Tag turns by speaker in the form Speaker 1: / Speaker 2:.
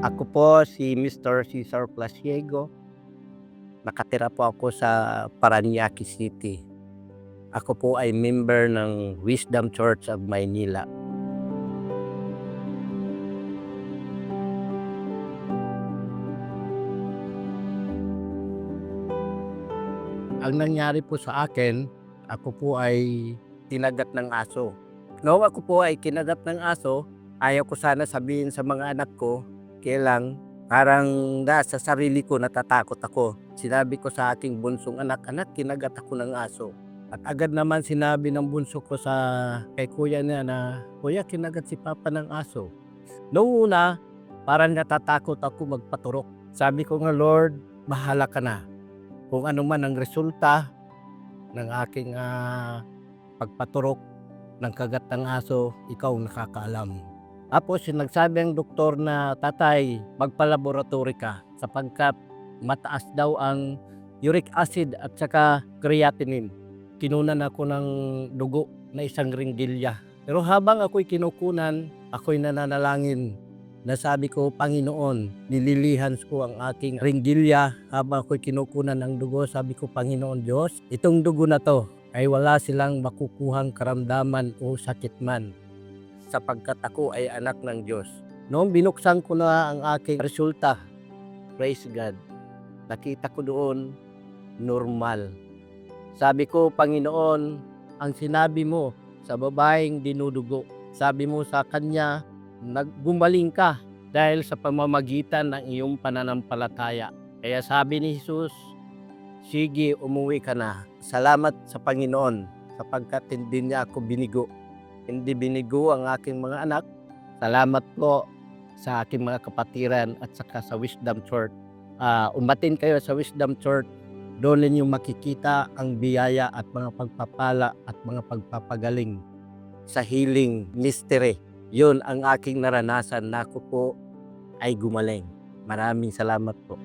Speaker 1: Ako po si Mr. Cesar Plasiego. Nakatira po ako sa Parañaque City. Ako po ay member ng Wisdom Church of Maynila. Ang nangyari po sa akin, ako po ay kinagat ng aso. Noong ako po ay kinagat ng aso, ayaw ko sana sabihin sa mga anak ko, kaya lang parang sa sarili ko natatakot ako. Sinabi ko sa aking bunsong anak, kinagat ako ng aso. At agad naman sinabi ng bunso ko kay kuya niya na, kuya, kinagat si papa ng aso. Noong una, parang natatakot ako magpaturok. Sabi ko nga, Lord, bahala ka na. Kung ano man ang resulta ng aking pagpaturok ng kagat ng aso, ikaw nakakaalam. Tapos nagsabi ang doktor na, tatay, magpalaboratory ka sapagkat mataas daw ang uric acid at saka creatinine. Kinunan ako ng dugo na 1 ringgilya. Pero habang ako'y kinukunan, ako'y nananalangin. Nasabi ko, Panginoon, nililihan ko ang aking ringgilya habang ako'y kinukunan ng dugo. Sabi ko, Panginoon Diyos, itong dugo na to ay wala silang makukuhang karamdaman o sakit man sapagkat ako ay anak ng Diyos. Noong binuksan ko na ang aking resulta, praise God, nakita ko doon normal. Sabi ko, Panginoon, ang sinabi mo sa babaeng dinudugo, sabi mo sa kanya, gumaling ka dahil sa pamamagitan ng iyong pananampalataya. Kaya sabi ni Jesus, sige, umuwi ka na. Salamat sa Panginoon sapagkat hindi niya ako binigo. Hindi binigo ang aking mga anak. Salamat po sa aking mga kapatiran at saka sa Wisdom Church. Umatin kayo sa Wisdom Church. Doon ninyo makikita ang biyaya at mga pagpapala at mga pagpapagaling sa healing mystery. Yun ang aking naranasan na ako po ay gumaling. Maraming salamat po.